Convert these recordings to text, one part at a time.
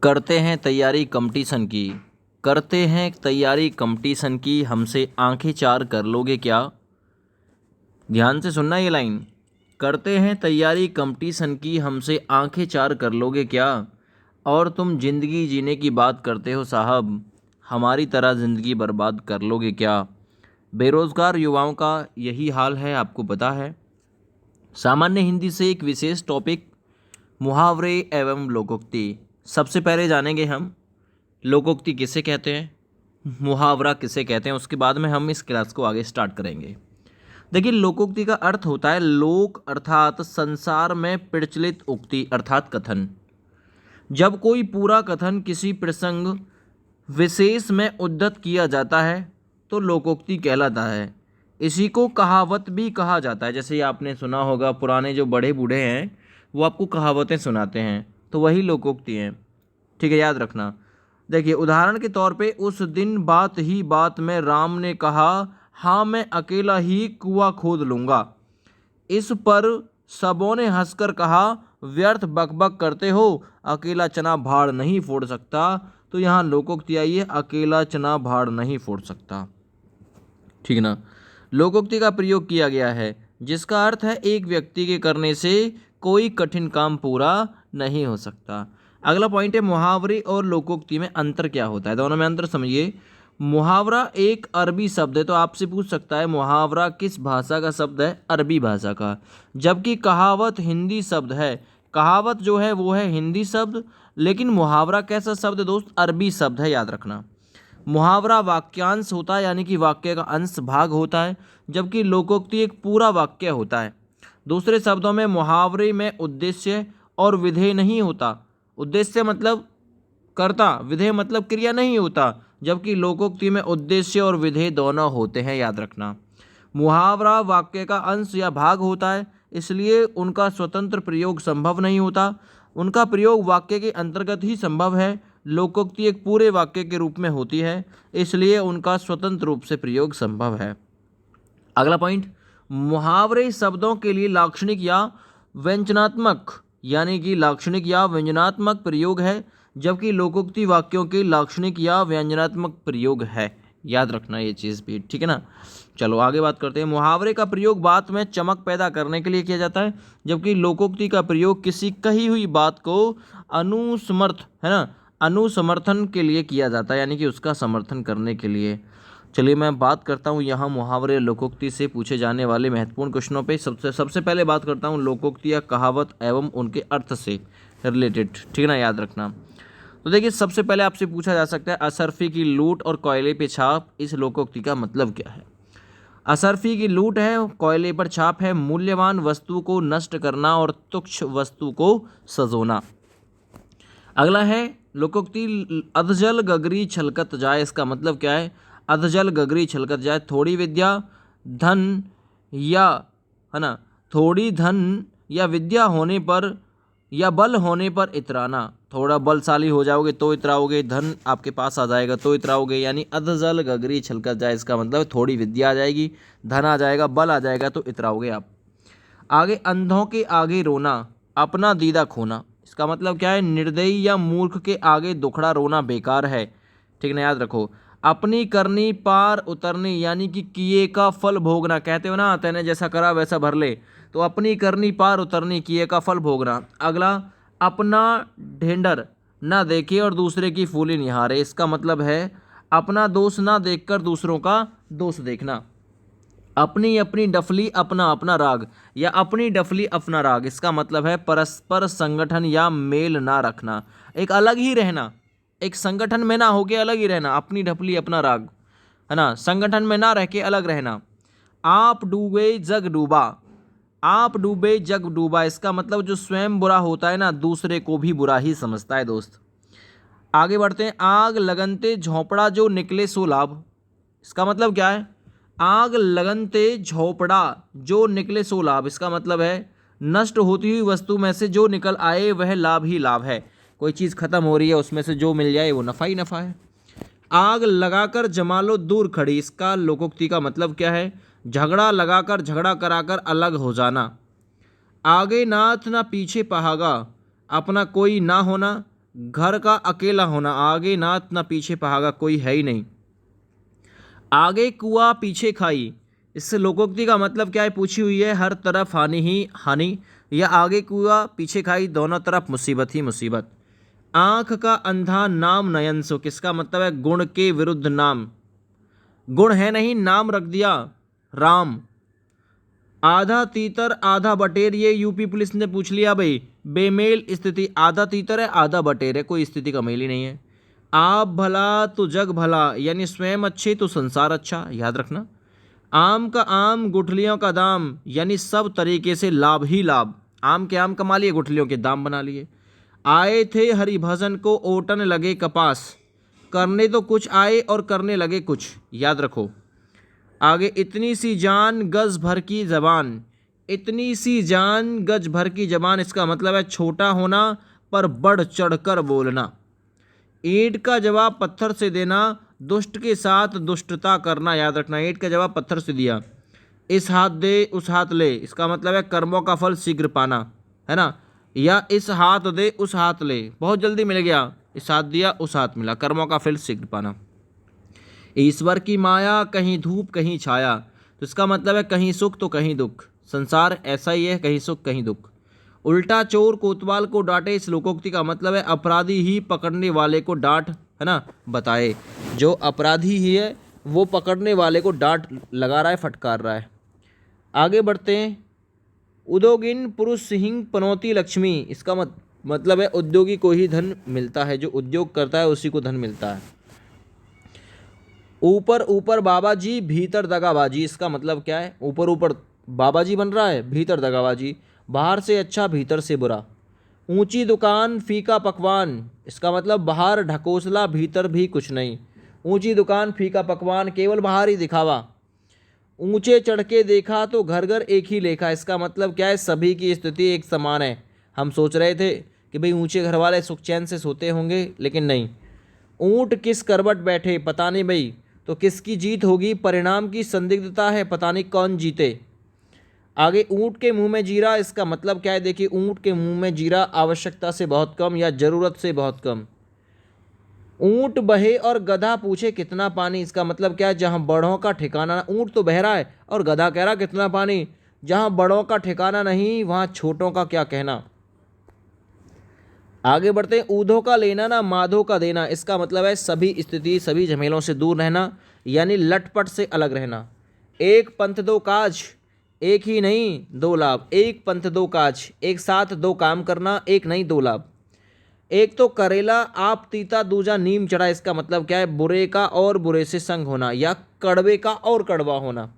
करते हैं तैयारी कंपटीशन की, करते हैं तैयारी कंपटीशन की, हमसे आंखें चार कर लोगे क्या। ध्यान से सुनना ये लाइन। करते हैं तैयारी कंपटीशन की, हमसे आंखें चार कर लोगे क्या। और तुम जिंदगी जीने की बात करते हो साहब, हमारी तरह ज़िंदगी बर्बाद कर लोगे क्या। बेरोज़गार युवाओं का यही हाल है, आपको पता है। सामान्य हिंदी से एक विशेष टॉपिक, मुहावरे एवं लोकोक्ति। सबसे पहले जानेंगे हम लोकोक्ति किसे कहते हैं, मुहावरा किसे कहते हैं, उसके बाद में हम इस क्लास को आगे स्टार्ट करेंगे। देखिए, लोकोक्ति का अर्थ होता है लोक अर्थात संसार में प्रचलित उक्ति अर्थात कथन। जब कोई पूरा कथन किसी प्रसंग विशेष में उद्धत किया जाता है तो लोकोक्ति कहलाता है। इसी को कहावत भी कहा जाता है। जैसे आपने सुना होगा, पुराने जो बड़े बूढ़े हैं वो आपको कहावतें सुनाते हैं, तो वही लोकोक्ति हैं। ठीक है, याद रखना। देखिए, उदाहरण के तौर पे, उस दिन बात ही बात में राम ने कहा, हाँ मैं अकेला ही कुआं खोद लूँगा। इस पर सबों ने हंसकर कहा, व्यर्थ बकबक करते हो, अकेला चना भाड़ नहीं फोड़ सकता। तो यहाँ लोकोक्ति आई है, अकेला चना भाड़ नहीं फोड़ सकता। ठीक ना। लोकोक्ति का प्रयोग किया गया है जिसका अर्थ है एक व्यक्ति के करने से कोई कठिन काम पूरा नहीं हो सकता। अगला पॉइंट है, मुहावरे और लोकोक्ति में अंतर क्या होता है। दोनों में अंतर समझिए। मुहावरा एक अरबी शब्द है, तो आपसे पूछ सकता है मुहावरा किस भाषा का शब्द है, अरबी भाषा का। जबकि कहावत हिंदी शब्द है। कहावत जो है वो है हिंदी शब्द, लेकिन मुहावरा कैसा शब्द है दोस्त, अरबी शब्द है, याद रखना। मुहावरा वाक्यांश होता है, यानी कि वाक्य का अंश भाग होता है, जबकि लोकोक्ति एक पूरा वाक्य होता है। दूसरे शब्दों में मुहावरे में उद्देश्य और विधेय नहीं होता। उद्देश्य मतलब कर्ता, विधेय मतलब क्रिया नहीं होता, जबकि लोकोक्ति में उद्देश्य और विधेय दोनों होते हैं, याद रखना। मुहावरा वाक्य का अंश या भाग होता है, इसलिए उनका स्वतंत्र प्रयोग संभव नहीं होता। उनका प्रयोग वाक्य के अंतर्गत ही संभव है। लोकोक्ति एक पूरे वाक्य के रूप में होती है, इसलिए उनका स्वतंत्र रूप से प्रयोग संभव है। अगला पॉइंट, मुहावरे शब्दों के लिए लाक्षणिक या व्यंजनात्मक, यानी कि लाक्षणिक या व्यंजनात्मक प्रयोग है, जबकि लोकोक्ति वाक्यों के लाक्षणिक या व्यंजनात्मक प्रयोग है। याद रखना ये चीज़ भी, ठीक है ना। चलो आगे बात करते हैं। मुहावरे का प्रयोग बात में चमक पैदा करने के लिए किया जाता है, जबकि लोकोक्ति का प्रयोग किसी कही हुई बात को अनुसमर्थन के लिए किया जाता है, यानी कि उसका समर्थन करने के लिए। चलिए मैं बात करता हूँ यहाँ मुहावरे लोकोक्ति से पूछे जाने वाले महत्वपूर्ण क्वेश्चनों पे। सबसे पहले बात करता हूँ लोकोक्ति या कहावत एवं उनके अर्थ से रिलेटेड, ठीक है ना, याद रखना। तो देखिए, सबसे पहले आपसे पूछा जा सकता है, असरफी की लूट और कोयले पे छाप, इस लोकोक्ति का मतलब क्या है। असरफी की लूट है, कोयले पर छाप है, मूल्यवान वस्तु को नष्ट करना और तुच्छ वस्तु को सजोना। अगला है लोकोक्ति, अधजल गगरी छलकत जाए, इसका मतलब क्या है। अधजल गगरी छलकत जाए, थोड़ी विद्या धन या, है ना, थोड़ी धन या विद्या होने पर या बल होने पर इतराना। थोड़ा बलशाली हो जाओगे तो इतराओगे, धन आपके पास आ जाएगा तो इतराओगे, यानी अधजल गगरी छलकत जाए, इसका मतलब थोड़ी विद्या आ जाएगी, धन आ जाएगा, बल आ जाएगा तो इतराओगे आप। आगे, अंधों के आगे रोना, अपना दीदा खोना, इसका मतलब क्या है, निर्दयी या मूर्ख के आगे दुखड़ा रोना बेकार है, ठीक ना, याद रखो। अपनी करनी पार उतरनी, यानी कि किए का फल भोगना, कहते हो ना, तैने जैसा करा वैसा भर ले, तो अपनी करनी पार उतरनी, किए का फल भोगना। अगला, अपना ढेंडर ना देखे और दूसरे की फूली निहारे, इसका मतलब है अपना दोष ना देखकर दूसरों का दोष देखना। अपनी अपनी डफली अपना अपना राग, या अपनी डफली अपना राग, इसका मतलब है परस्पर संगठन या मेल ना रखना, एक अलग ही रहना, एक संगठन में ना होके अलग ही रहना, अपनी डफली अपना राग, है ना, संगठन में ना रह के अलग रहना। आप डूबे जग डूबा, आप डूबे जग डूबा, इसका मतलब जो स्वयं बुरा होता है ना, दूसरे को भी बुरा ही समझता है दोस्त। आगे बढ़ते हैं। आग लगनते झोंपड़ा जो निकले सो लाभ, इसका मतलब क्या है। आग लगनते झोंपड़ा जो निकले सो लाभ, इसका मतलब है नष्ट होती हुई वस्तु में से जो निकल आए वह लाभ ही लाभ है। कोई चीज़ खत्म हो रही है, उसमें से जो मिल जाए वो नफ़ा ही नफ़ा है। आग लगाकर जमा लो दूर खड़ी, इसका लोकोक्ति का मतलब क्या है, झगड़ा लगाकर झगड़ा कराकर अलग हो जाना। आगे नाथ ना पीछे पहागा, अपना कोई ना होना, घर का अकेला होना, आगे नात ना पीछे पहागा, कोई है ही नहीं। आगे कुआ पीछे खाई, इससे लोकोक्ति का मतलब क्या है, पूछी हुई है, हर तरफ हानि ही हानि, या आगे कुआ पीछे खाई, दोनों तरफ मुसीबत ही मुसीबत। आँख का अंधा नाम नयन सो, किसका मतलब है, गुण के विरुद्ध नाम, गुण है नहीं, नाम रख दिया राम। आधा तीतर आधा बटेर, ये यूपी पुलिस ने पूछ लिया भाई, बेमेल स्थिति, आधा तीतर है आधा बटेर है, कोई स्थिति का मेल ही नहीं है। आप भला तो जग भला, यानी स्वयं अच्छे तो संसार अच्छा, याद रखना। आम का आम गुठलियों का दाम, यानी सब तरीके से लाभ ही लाभ, आम के आम कमा लिए, गुठलियों के दाम बना लिए। आए थे हरिभजन को ओटन लगे कपास, करने तो कुछ आए और करने लगे कुछ, याद रखो। आगे इतनी सी जान गज भर की जबान, इतनी सी जान गज भर की जबान, इसका मतलब है छोटा होना पर बढ़ चढ़ कर बोलना। ईंट का जवाब पत्थर से देना, दुष्ट के साथ दुष्टता करना, याद रखना, ईंट का जवाब पत्थर से दिया। इस हाथ दे उस हाथ ले, इसका मतलब है कर्मों का फल शीघ्र पाना, है ना। या इस हाथ दे उस हाथ ले, बहुत जल्दी मिल गया, इस हाथ दिया उस हाथ मिला, कर्मों का फल शीघ्र पाना। ईश्वर की माया कहीं धूप कहीं छाया, तो इसका मतलब है कहीं सुख तो कहीं दुख, संसार ऐसा ही है, कहीं सुख कहीं दुख। उल्टा चोर कोतवाल को डांटे, इस लोकोक्ति का मतलब है अपराधी ही पकड़ने वाले को डांट, है ना, बताए। जो अपराधी ही है वो पकड़ने वाले को डांट लगा रहा है, फटकार रहा है। आगे बढ़ते हैं। उद्योगिन पुरुष सिंह पनौती लक्ष्मी, इसका मतलब है उद्योगी को ही धन मिलता है, जो उद्योग करता है उसी को धन मिलता है। ऊपर ऊपर बाबा जी भीतर दगाबाजी, इसका मतलब क्या है, ऊपर ऊपर बाबा जी बन रहा है, भीतर दगाबाजी, बाहर से अच्छा भीतर से बुरा। ऊंची दुकान फीका पकवान, इसका मतलब बाहर ढकोसला भीतर भी कुछ नहीं, ऊंची दुकान फीका पकवान, केवल बाहर ही दिखावा। ऊंचे चढ़ के देखा तो घर घर एक ही लेखा, इसका मतलब क्या है, सभी की स्थिति एक समान है। हम सोच रहे थे कि भाई ऊंचे घर वाले सुख चैन से सोते होंगे, लेकिन नहीं। ऊंट किस करवट बैठे, पता नहीं भाई, तो किसकी जीत होगी, परिणाम की संदिग्धता है, पता नहीं कौन जीते। आगे ऊंट के मुंह में जीरा, इसका मतलब क्या है, देखिए ऊंट के मुंह में जीरा आवश्यकता से बहुत कम या जरूरत से बहुत कम। ऊंट बहे और गधा पूछे कितना पानी, इसका मतलब क्या है, जहां बड़ों का ठिकाना, ऊंट तो बह रहा है और गधा कह रहा कितना पानी, जहां बड़ों का ठिकाना नहीं वहां छोटों का क्या कहना। आगे बढ़ते हैं। ऊधो का लेना ना माधो का देना, इसका मतलब है सभी स्थिति सभी झमेलों से दूर रहना, यानी लटपट से अलग रहना। एक पंथ दो काज, एक ही नहीं दो लाभ, एक पंथ दो काज, एक साथ दो काम करना, एक नहीं दो लाभ। एक तो करेला आप तीता दूजा नीम चढ़ा, इसका मतलब क्या है, बुरे का और बुरे से संग होना या कड़वे का और कड़वा होना।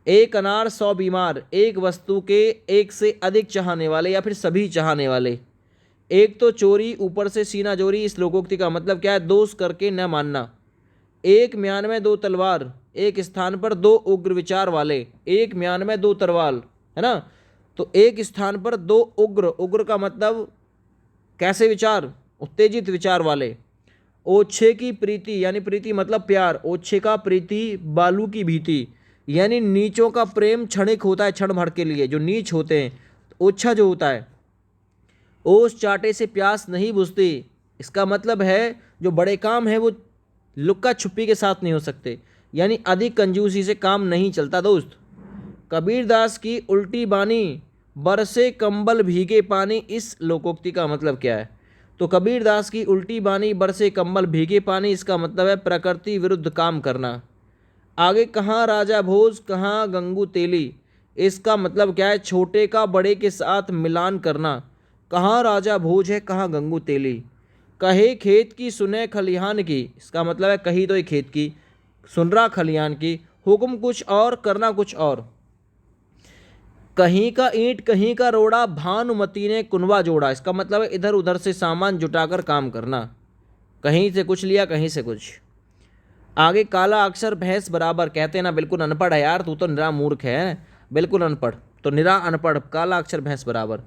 एक अनार 100 बीमार, एक वस्तु के एक से अधिक चाहने वाले या फिर सभी चाहने वाले। एक तो चोरी ऊपर से सीना जोरी, इस लोकोक्ति का मतलब क्या है, दोष करके न मानना। एक म्यान में दो तलवार, एक स्थान पर दो उग्र विचार वाले, एक म्यान में दो तलवार, है ना, तो एक स्थान पर दो उग्र, उग्र का मतलब कैसे विचार, उत्तेजित विचार वाले। ओछे की प्रीति, यानी प्रीति मतलब प्यार, ओछे का प्रीति बालू की भीति, यानी नीचों का प्रेम क्षणिक होता है, क्षण भर के लिए, जो नीच होते हैं, ओछा जो होता है। ओस चाटे से प्यास नहीं बुझती, इसका मतलब है जो बड़े काम है वो लुक्का छुपी के साथ नहीं हो सकते, यानी अधिक कंजूसी से काम नहीं चलता दोस्त। कबीरदास की उल्टी बानी, बरसे कंबल भीगे पानी, इस लोकोक्ति का मतलब क्या है, तो कबीरदास की उल्टी बानी बरसे कंबल भीगे पानी, इसका मतलब है प्रकृति विरुद्ध काम करना। आगे कहाँ राजा भोज कहाँ गंगू तेली, इसका मतलब क्या है, छोटे का बड़े के साथ मिलान करना। कहाँ राजा भोज है कहाँ गंगू तेली। कहे खेत की सुने खलिहान की, इसका मतलब है कही तो ही खेत की, सुन रहा खलिहान की। हुक्म कुछ और करना कुछ और। कहीं का ईंट कहीं का रोड़ा, भानुमती ने कुनवा जोड़ा, इसका मतलब है इधर उधर से सामान जुटाकर काम करना, कहीं से कुछ लिया कहीं से कुछ। आगे काला अक्षर भैंस बराबर, कहते हैं ना बिल्कुल अनपढ़ है यार तू तो, निरा मूर्ख है, बिल्कुल अनपढ़, तो निरा अनपढ़, काला अक्षर भैंस बराबर।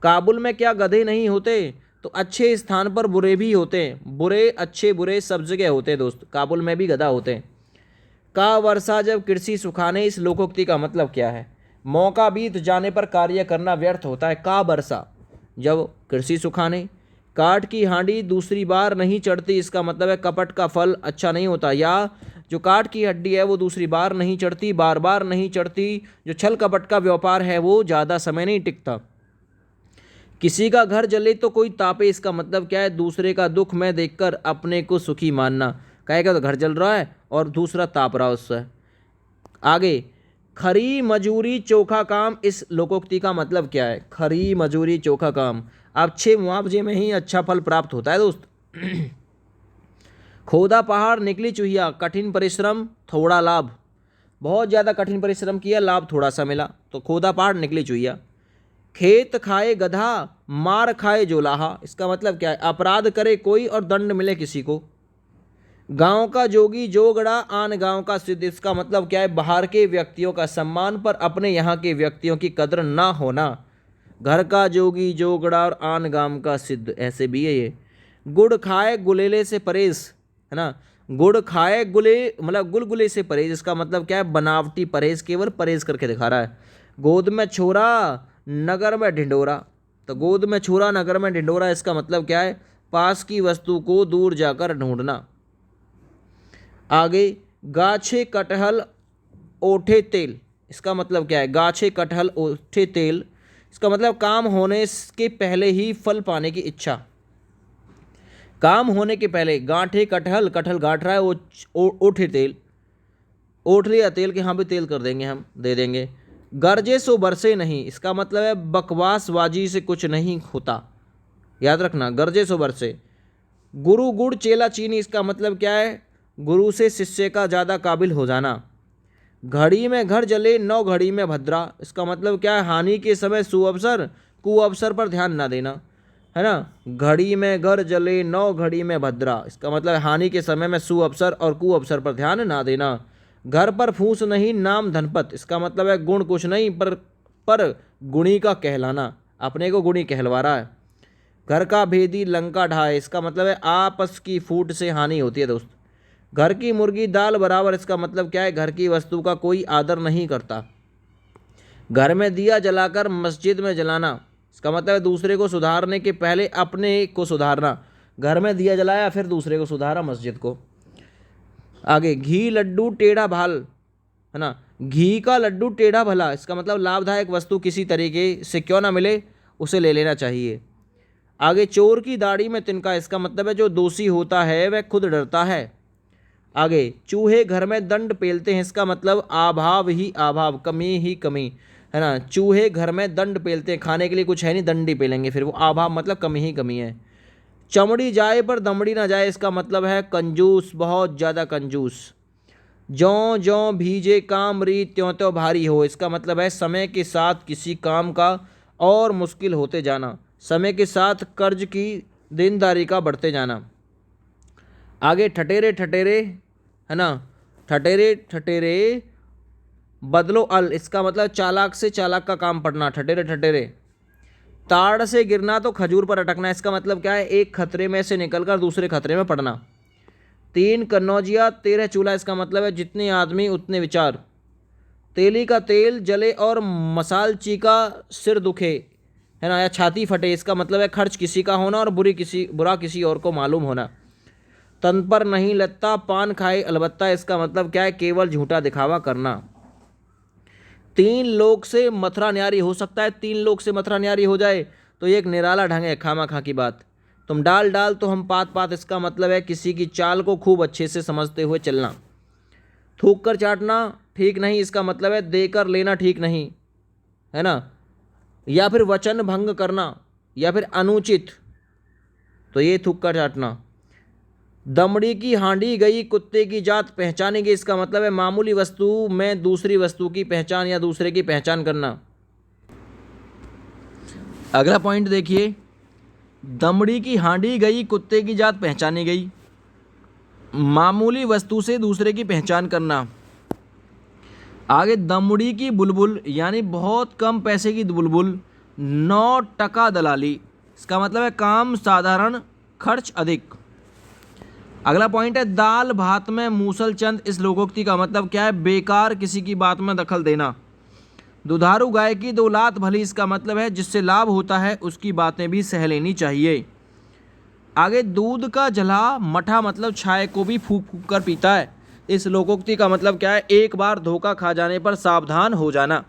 काबुल में क्या गधे नहीं होते, तो अच्छे स्थान पर बुरे भी होते हैं, बुरे अच्छे बुरे सब जगह होते हैं दोस्त, काबुल में भी गधा होते हैं। का वर्षा जब कृषि सुखाने, इस लोकोक्ति का मतलब क्या है, मौका बीत जाने पर कार्य करना व्यर्थ होता है। का वर्षा जब कृषि सुखाने, काठ की हांडी दूसरी बार नहीं चढ़ती, इसका मतलब है कपट का फल अच्छा नहीं होता। या जो काठ की हड्डी है वो दूसरी बार नहीं चढ़ती, बार बार नहीं चढ़ती। जो छल कपट का व्यापार है वो ज़्यादा समय नहीं टिकता। किसी का घर जले तो कोई तापे, इसका मतलब क्या है, दूसरे का दुख में देखकर अपने को सुखी मानना। कहेगा तो घर जल रहा है और दूसरा ताप रहा उससे। आगे, खरी मजूरी चोखा काम, इस लोकोक्ति का मतलब क्या है? खरी मजूरी चोखा काम, अच्छे मुआवजे में ही अच्छा फल प्राप्त होता है दोस्त। खोदा पहाड़ निकली चूहिया, कठिन परिश्रम थोड़ा लाभ। बहुत ज़्यादा कठिन परिश्रम किया, लाभ थोड़ा सा मिला, तो खोदा पहाड़ निकली चूहिया। खेत खाए गधा, मार खाए जोलाहा, इसका मतलब क्या है? अपराध करे कोई और दंड मिले किसी को। गांव का जोगी जोगड़ा, आन गांव का सिद्ध, इसका मतलब क्या है? बाहर के व्यक्तियों का सम्मान पर अपने यहाँ के व्यक्तियों की कदर ना होना। घर का जोगी जोगड़ा और आन गांव का सिद्ध, ऐसे भी है ये। गुड़ खाए गुलेले से परहेज, है ना। गुड़ खाए गुले मतलब गुलगुले से परहेज, इसका मतलब क्या है? बनावटी परहेज, केवल परहेज करके दिखा रहा है। गोद में छोरा नगर में ढिंडोरा, तो गोद में छोरा नगर में ढिंडोरा, इसका मतलब क्या है? पास की वस्तु को दूर जाकर ढूंढना। आगे, गाछे कटहल ओठे तेल, इसका मतलब क्या है? गाछे कटहल ओठे तेल, इसका मतलब काम होने के पहले ही फल पाने की इच्छा। काम होने के पहले, गांठे कटहल, कटहल गांठ रहा है, ओठे तेल, ओठ लिया तेल के, हाँ भी तेल कर देंगे, हम दे देंगे। गरजे सो बरसे नहीं, इसका मतलब है बकवासबाजी से कुछ नहीं होता, याद रखना, गरजे सो बरसे। गुरु गुड़ चेला चीनी, इसका मतलब क्या है? गुरु से शिष्य का ज़्यादा काबिल हो जाना। घड़ी में घर जले, नौ घड़ी में भद्रा, इसका मतलब क्या है? हानि के समय सुअवसर, कुअवसर पर ध्यान ना देना, है ना। घड़ी में घर जले, नौ घड़ी में भद्रा, इसका मतलब हानि के समय में सुअवसर और कुअवसर पर ध्यान ना देना। घर पर फूस नहीं, नाम धनपत, इसका मतलब है गुण कुछ नहीं पर गुणी का कहलाना, अपने को गुणी कहलवा रहा है। घर का भेदी लंका ढाए, इसका मतलब है आपस की फूट से हानि होती है दोस्त। घर की मुर्गी दाल बराबर, इसका मतलब क्या है? घर की वस्तु का कोई आदर नहीं करता। घर में दिया जलाकर मस्जिद में जलाना, इसका मतलब है दूसरे को सुधारने के पहले अपने को सुधारना। घर में दिया जलाया फिर दूसरे को सुधारा, मस्जिद को। आगे, घी लड्डू टेढ़ा भाल, है ना। घी का लड्डू टेढ़ा भला, इसका मतलब लाभदायक वस्तु किसी तरीके से क्यों ना मिले उसे ले लेना चाहिए। आगे, चोर की दाढ़ी में तिनका, इसका मतलब है जो दोषी होता है वह खुद डरता है। आगे, चूहे घर में दंड पेलते हैं, इसका मतलब अभाव ही अभाव, कमी ही कमी, है ना। चूहे घर में दंड पेलते हैं, खाने के लिए कुछ है नहीं, दंड ही पेलेंगे, फिर वो अभाव मतलब कमी ही कमी है। चमड़ी जाए पर दमड़ी ना जाए, इसका मतलब है कंजूस, बहुत ज़्यादा कंजूस। ज्यों ज्यों भीजे काम रीत त्यों त्यों भारी हो, इसका मतलब है समय के साथ किसी काम का और मुश्किल होते जाना, समय के साथ कर्ज की देनदारी का बढ़ते जाना। आगे, ठटेरे ठटेरे, है ना, ठटेरे ठटेरे बदलो अल, इसका मतलब चालाक से चालाक का काम पड़ना, ठटेरे ठटेरे। ताड़ से गिरना तो खजूर पर अटकना, इसका मतलब क्या है? एक खतरे में से निकलकर दूसरे खतरे में पड़ना। 3 कन्नौजिया 13 चूल्हा, इसका मतलब है जितने आदमी उतने विचार। तेली का तेल जले और मसालची का सिर दुखे, है ना, या छाती फटे, इसका मतलब है खर्च किसी का होना और बुरा किसी और को मालूम होना। तन पर नहीं लगता पान खाए अलबत्ता, इसका मतलब क्या है? केवल झूठा दिखावा करना। 3 लोग से मथुरा न्यारी हो सकता है, 3 लोग से मथुरा न्यारी हो जाए तो ये एक निराला ढंग है, खामा खा की बात। तुम डाल डाल तो हम पात पात, इसका मतलब है किसी की चाल को खूब अच्छे से समझते हुए चलना। थूक कर चाटना ठीक नहीं, इसका मतलब है देकर लेना ठीक नहीं, है ना। या फिर वचन भंग करना या फिर अनुचित, तो ये थूक कर चाटना। दमड़ी की हांडी गई कुत्ते की जात पहचानी गई, इसका मतलब है मामूली वस्तु में दूसरी वस्तु की पहचान या दूसरे की पहचान करना। अगला पॉइंट देखिए, दमड़ी की हांडी गई कुत्ते की जात पहचानी गई, मामूली वस्तु से दूसरे की पहचान करना। आगे, दमड़ी की बुलबुल यानी बहुत कम पैसे की बुलबुल, 9 टका दलाली, इसका मतलब है काम साधारण खर्च अधिक। अगला पॉइंट है, दाल भात में मूसल चंद, इस लोकोक्ति का मतलब क्या है? बेकार किसी की बात में दखल देना। दुधारू गाय की 2 लात भली, इसका मतलब है जिससे लाभ होता है उसकी बातें भी सह लेनी चाहिए। आगे दूध का जला मठा मतलब छाए को भी फूंक फूंक कर पीता है। इस लोकोक्ति का मतलब क्या है? एक बार धोखा खा जाने पर सावधान हो जाना।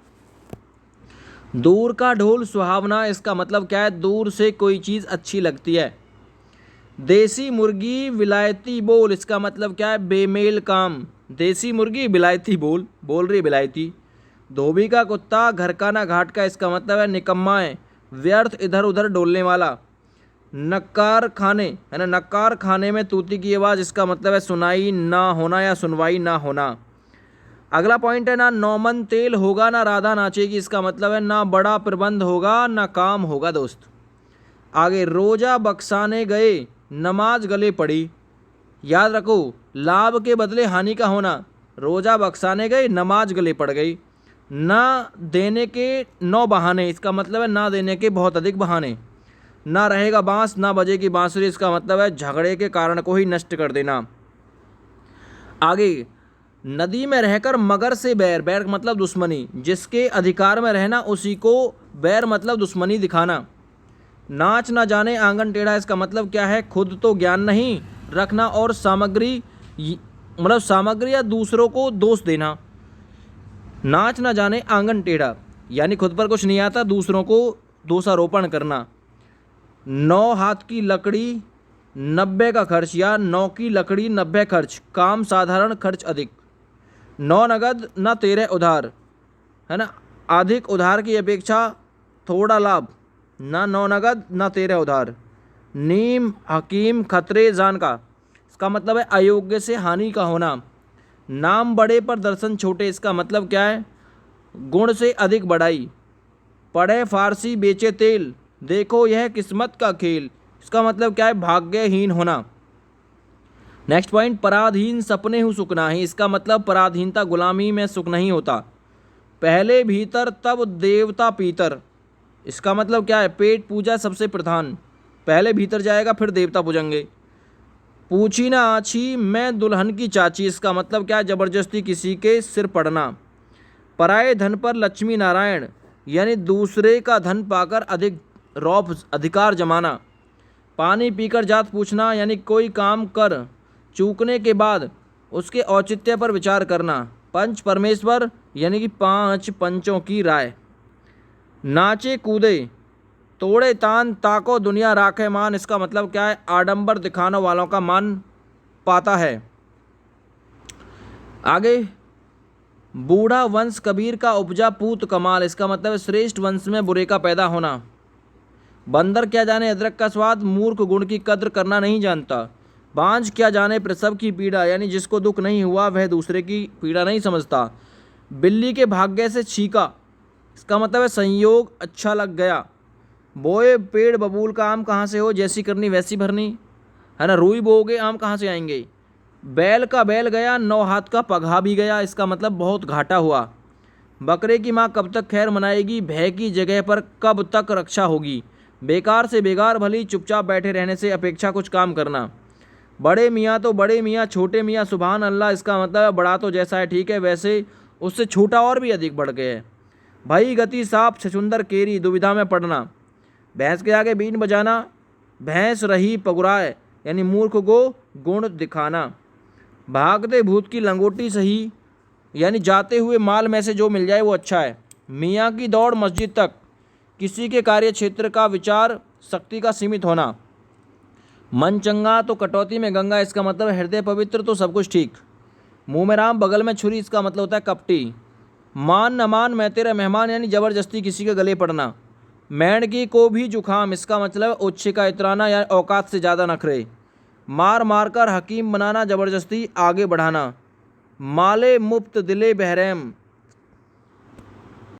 दूर का ढोल सुहावना, इसका मतलब क्या है? दूर से कोई चीज़ अच्छी लगती है। देसी मुर्गी विलायती बोल, इसका मतलब क्या है? बेमेल काम। देसी मुर्गी विलायती बोल बोल रही विलायती। धोबी का कुत्ता घर का ना घाट का, इसका मतलब है निकम्मा है, व्यर्थ इधर उधर डोलने वाला। नक्कार खाने है ना, नक्कार खाने में तूती की आवाज़, इसका मतलब है सुनाई ना होना या सुनवाई ना होना। अगला पॉइंट है ना नौमन तेल होगा ना राधा नाचेगी, इसका मतलब है ना बड़ा प्रबंध होगा ना काम होगा दोस्त। आगे रोजा बक्साने गए नमाज गले पड़ी। याद रखो, लाभ के बदले हानि का होना। रोजा बक्साने गए नमाज गले पड़ गई। ना देने के 9 बहाने, इसका मतलब है ना देने के बहुत अधिक बहाने। ना रहेगा बांस ना बजेगी बांसुरी, इसका मतलब है झगड़े के कारण को ही नष्ट कर देना। आगे नदी में रहकर मगर से बैर, बैर मतलब दुश्मनी, जिसके अधिकार में रहना उसी को बैर मतलब दुश्मनी दिखाना। नाच ना जाने आंगन टेढ़ा, इसका मतलब क्या है? खुद तो ज्ञान नहीं रखना और सामग्री मतलब सामग्री या दूसरों को दोष देना। नाच ना जाने आंगन टेढ़ा यानी खुद पर कुछ नहीं आता, दूसरों को दोषारोपण करना। 9 हाथ की लकड़ी 90 का खर्च या 9 की लकड़ी 90 खर्च, काम साधारण खर्च अधिक। 9 नगद न 13 उधार, है ना, अधिक उधार की अपेक्षा थोड़ा लाभ। ना 9 नगद ना 13 उधार। नीम हकीम खतरे जान का, इसका मतलब है अयोग्य से हानि का होना। नाम बड़े पर दर्शन छोटे, इसका मतलब क्या है? गुण से अधिक बड़ाई। पढ़े फारसी बेचे तेल, देखो यह किस्मत का खेल, इसका मतलब क्या है? भाग्यहीन होना। नेक्स्ट पॉइंट पराधीन सपने हूँ सुख नाही, इसका मतलब पराधीनता गुलामी में सुख नहीं होता। पहले भीतर तब देवता पीतर, इसका मतलब क्या है? पेट पूजा सबसे प्रधान, पहले भीतर जाएगा फिर देवता पूजेंगे। पूछी ना आछी मैं दुल्हन की चाची, इसका मतलब क्या है? जबरदस्ती किसी के सिर पड़ना। पराये धन पर लक्ष्मी नारायण यानी दूसरे का धन पाकर अधिक रौब अधिकार जमाना। पानी पीकर जात पूछना यानी कोई काम कर चूकने के बाद उसके औचित्य पर विचार करना। पंच परमेश्वर यानी कि 5 पंचों की राय। नाचे कूदे तोड़े तान ताको दुनिया राखे मान, इसका मतलब क्या है? आडंबर दिखाने वालों का मान पाता है। आगे बूढ़ा वंश कबीर का उपजा पूत कमाल, इसका मतलब श्रेष्ठ वंश में बुरे का पैदा होना। बंदर क्या जाने अदरक का स्वाद, मूर्ख गुण की कद्र करना नहीं जानता। बांझ क्या जाने प्रसव की पीड़ा यानी जिसको दुख नहीं हुआ वह दूसरे की पीड़ा नहीं समझता। बिल्ली के भाग्य से छीका, इसका मतलब है संयोग अच्छा लग गया। बोए पेड़ बबूल का आम कहाँ से हो, जैसी करनी वैसी भरनी, है ना, रुई बोओगे आम कहाँ से आएंगे। बैल का बैल गया 9 हाथ का पगहा भी गया, इसका मतलब बहुत घाटा हुआ। बकरे की माँ कब तक खैर मनाएगी, भय की जगह पर कब तक रक्षा होगी। बेकार से बेगार भली, चुपचाप बैठे रहने से अपेक्षा कुछ काम करना। बड़े मियाँ तो बड़े मियाँ छोटे मियाँ सुभान अल्लाह, इसका मतलब है बड़ा तो जैसा है ठीक है वैसे उससे छोटा और भी अधिक बढ़ गए है। भाई गति साप छछुंदर केरी, दुविधा में पड़ना। भैंस के आगे बीन बजाना, भैंस रही पगुराए यानी मूर्ख को गुण दिखाना। भागते भूत की लंगोटी सही यानी जाते हुए माल में से जो मिल जाए वो अच्छा है। मियाँ की दौड़ मस्जिद तक, किसी के कार्य क्षेत्र का विचार शक्ति का सीमित होना। मन चंगा तो कटौती में गंगा, इसका मतलब है हृदय पवित्र तो सब कुछ ठीक। मुंह में राम बगल में छुरी, इसका मतलब होता है कपटी। मान न मान मैं तेरा मेहमान यानी जबरदस्ती किसी के गले पड़ना। मेंढकी को भी जुखाम, इसका मतलब है ओछे का इतराना या औकात से ज़्यादा नखरे। मार मार कर हकीम बनाना, जबरदस्ती आगे बढ़ाना। माले मुफ्त दिले बहरैम